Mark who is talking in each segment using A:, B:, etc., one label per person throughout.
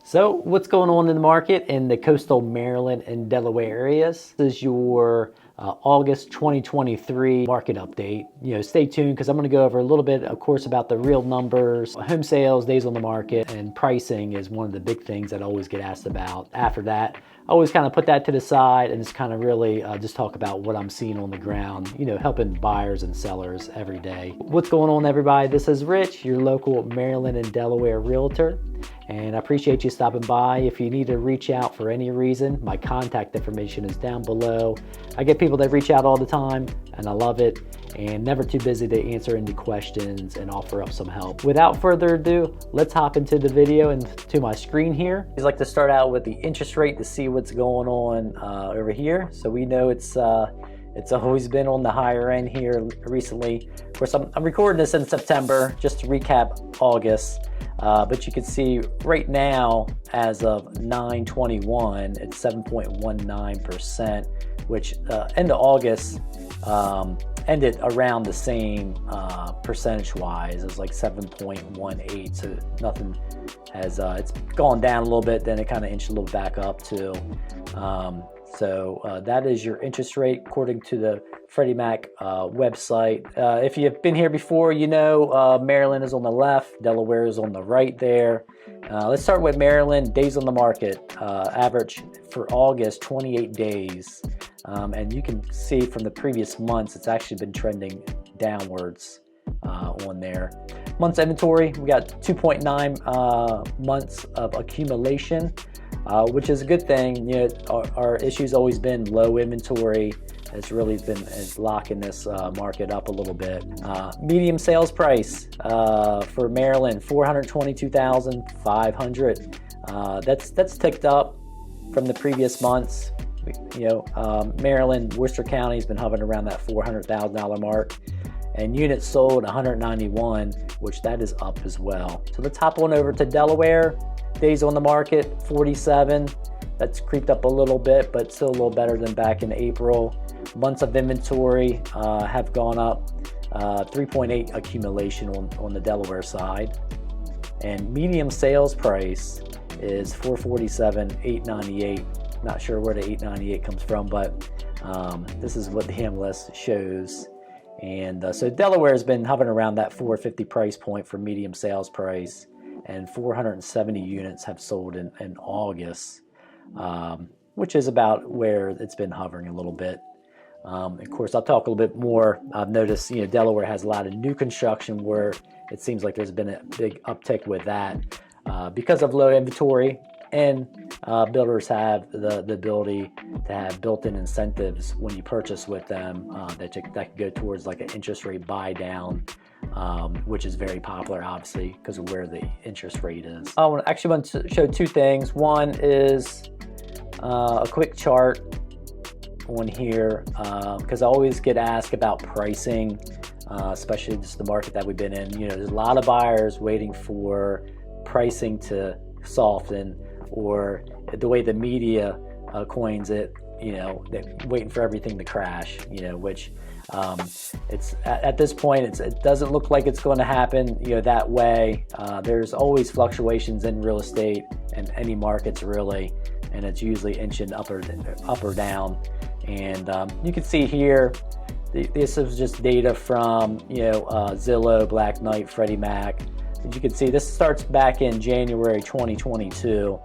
A: So what's going on in the market in the coastal Maryland and Delaware areas? This is your August 2023 market update. Stay tuned because I'm going to go over a little bit, of course, about the real numbers, home sales, days on the market, and pricing is one of the big things that I always get asked about. After that, I always kind of put that to the side and just kind of really just talk about what I'm seeing on the ground, helping buyers and sellers every day. What's going on, everybody? This is Rich, your local Maryland and Delaware realtor. And I appreciate you stopping by. If you need to reach out for any reason, my contact information is down below. I get people that reach out all the time, and I love it, and never too busy to answer any questions and offer up some help. Without further ado, let's hop into the video and to my screen here. I like to start out with the interest rate to see what's going on over here. So we know it's always been on the higher end here recently. Of course, I'm recording this in September, just to recap August. But you can see right now, as of 9/21, it's 7.19%, which end of August ended around the same percentage-wise. It was like 7.18, so nothing has, it's gone down a little bit, then it kind of inched a little back up too. So that is your interest rate according to the Freddie Mac website. If you've been here before, Maryland is on the left, Delaware is on the right there. Let's start with Maryland. Days on the market, average for August, 28 days. And you can see from the previous months, it's actually been trending downwards on there. Months inventory, we got 2.9 months of accumulation. Which is a good thing. Our issue's always been low inventory. It's really been locking this market up a little bit. Medium sales price for Maryland, $422,500. That's ticked up from the previous months. Maryland, Worcester County has been hovering around that $400,000 mark. And units sold 191, which that is up as well. So let's hop on over to Delaware. Days on the market, 47. That's creeped up a little bit, but still a little better than back in April. Months of inventory have gone up, 3.8 accumulation on the Delaware side. And medium sales price is 447,898. Not sure where the 898 comes from, but this is what the MLS shows. And so Delaware has been hovering around that 450 price point for medium sales price, and 470 units have sold in August, which is about where it's been hovering a little bit. Of course, I'll talk a little bit more. I've noticed, Delaware has a lot of new construction where it seems like there's been a big uptick with that because of low inventory, and builders have the ability to have built-in incentives when you purchase with them that can go towards like an interest rate buy down. Which is very popular, obviously, because of where the interest rate is. I actually want to show two things. One is a quick chart on here, because I always get asked about pricing, especially just the market that we've been in. There's a lot of buyers waiting for pricing to soften, or the way the media coins it, they're waiting for everything to crash, which it's at this point it doesn't look like it's going to happen that way. There's always fluctuations in real estate and any markets really, and it's usually inching up or down. And you can see here, this is just data from Zillow, Black Knight, Freddie Mac. As you can see, this starts back in January 2022.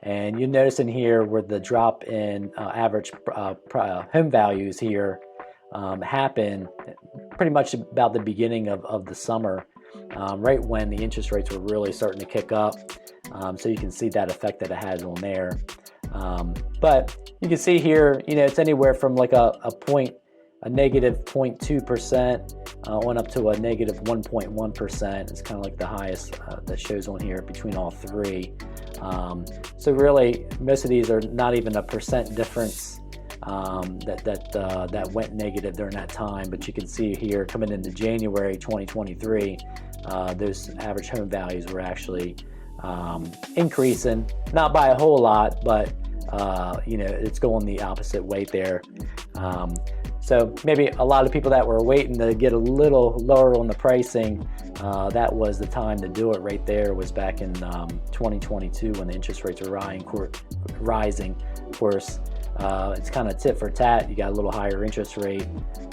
A: And you notice in here where the drop in average home values here happened pretty much about the beginning of the summer, right when the interest rates were really starting to kick up. So you can see that effect that it has on there. But you can see here, it's anywhere from like a negative 0.2% on up to a negative 1.1%. It's kind of like the highest that shows on here between all three. So really, most of these are not even a percent difference that went negative during that time. But you can see here, coming into January 2023, those average home values were actually increasing, not by a whole lot, but it's going the opposite way there. So maybe a lot of people that were waiting to get a little lower on the pricing, that was the time to do it right there, was back in 2022 when the interest rates were rising. Of course, it's kind of tit for tat. You got a little higher interest rate,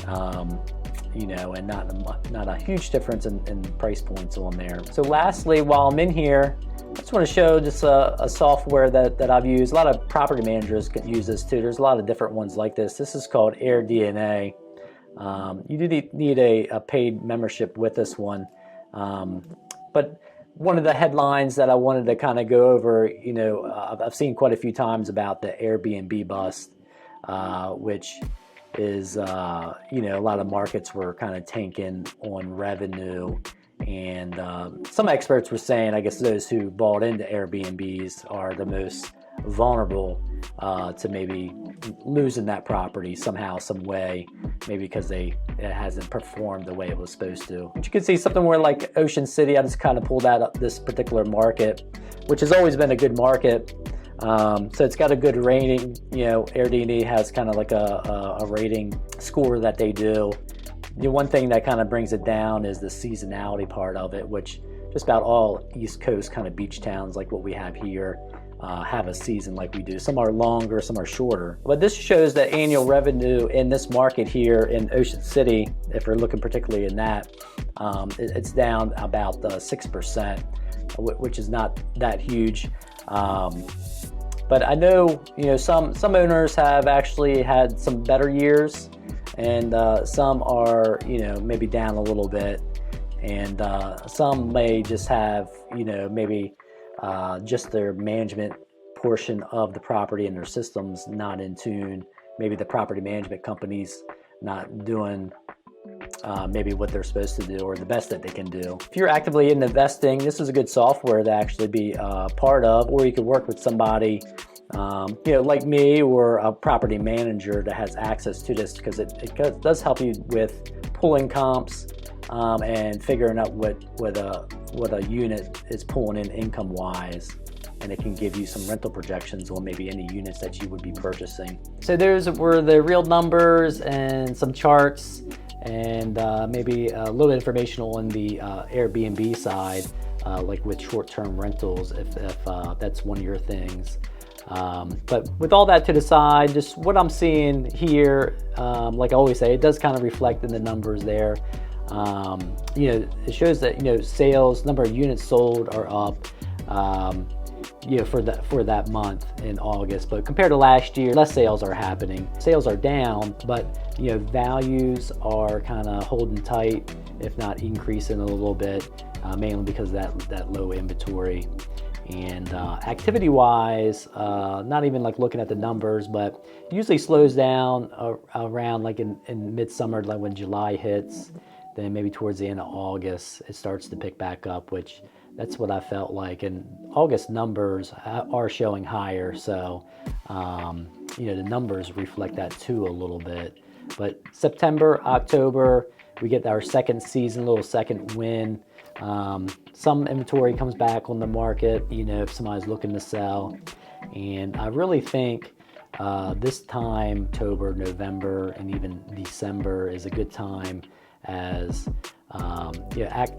A: and not a huge difference in price points on there. So lastly, while I'm in here, I just want to show just a software that I've used. A lot of property managers can use this too. There's a lot of different ones like this. This is called AirDNA. You do need a paid membership with this one. But one of the headlines that I wanted to kind of go over, I've seen quite a few times about the Airbnb bust, which is, a lot of markets were kind of tanking on revenue. And some experts were saying, I guess those who bought into Airbnbs are the most vulnerable to maybe losing that property somehow, some way, maybe because it hasn't performed the way it was supposed to. But you can see something where like Ocean City, I just kind of pulled out up this particular market, which has always been a good market. So it's got a good rating. AirDNA has kind of like a rating score that they do. The one thing that kind of brings it down is the seasonality part of it, which just about all East Coast kind of beach towns like what we have here have a season like we do. Some are longer, some are shorter. But this shows the annual revenue in this market here in Ocean City. If we're looking particularly in that, it's down about 6%, which is not that huge. But I know, some owners have actually had some better years, and some are, maybe down a little bit, and some may just have, maybe just their management portion of the property and their systems not in tune. Maybe the property management companies not doing maybe what they're supposed to do or the best that they can do. If you're actively in investing, this is a good software to actually be part of, or you could work with somebody like me or a property manager that has access to this, because it does help you with pulling comps and figuring out what a unit is pulling in income wise, and it can give you some rental projections on maybe any units that you would be purchasing. So those were the real numbers and some charts, and maybe a little information on the Airbnb side, like with short-term rentals, if that's one of your things. But with all that to the side, just what I'm seeing here, like I always say, it does kind of reflect in the numbers there. It shows that, sales, number of units sold are up, for that month in August. But compared to last year, less sales are happening. Sales are down, but, values are kind of holding tight, if not increasing a little bit, mainly because of that low inventory. And activity-wise, not even like looking at the numbers, but it usually slows down around like in midsummer, like when July hits. Then maybe towards the end of August, it starts to pick back up, which that's what I felt like. And August numbers are showing higher, so the numbers reflect that too a little bit. But September, October, we get our second season, little second win. Some inventory comes back on the market, if somebody's looking to sell. And I really think this time, October, November, and even December is a good time, as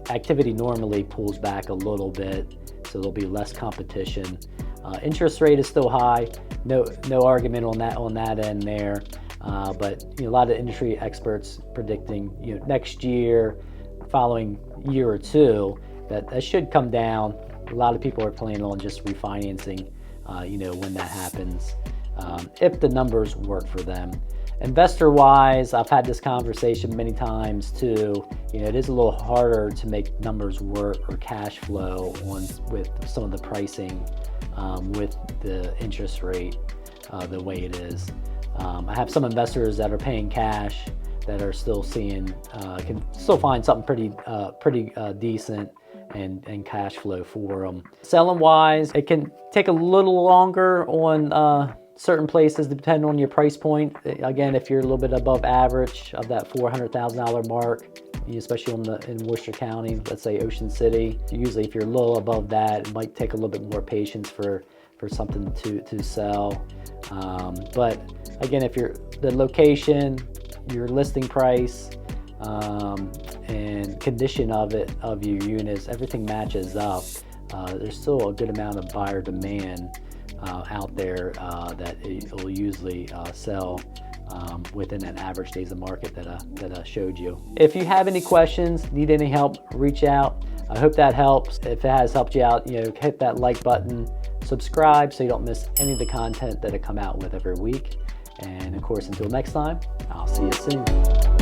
A: activity normally pulls back a little bit, so there'll be less competition. Interest rate is still high, no argument on that end there. But a lot of industry experts predicting next year, following year or two, that should come down. A lot of people are planning on just refinancing, when that happens, if the numbers work for them. Investor-wise, I've had this conversation many times too. It is a little harder to make numbers work or cash flow with some of the pricing, with the interest rate the way it is. I have some investors that are paying cash that are still can still find something pretty decent and cash flow for them. Selling wise, it can take a little longer on certain places depending on your price point. Again, if you're a little bit above average of that $400,000 mark, especially in Worcester County, let's say Ocean City, usually if you're a little above that, it might take a little bit more patience for something to sell. But again, if the location, your listing price and condition of your units, everything matches up, there's still a good amount of buyer demand out there that it will usually sell within that average days of market that I showed you. If you have any questions, need any help, reach out. I hope that helps. If it has helped you out, hit that like button, subscribe so you don't miss any of the content that I come out with every week. And of course, until next time, I'll see you soon.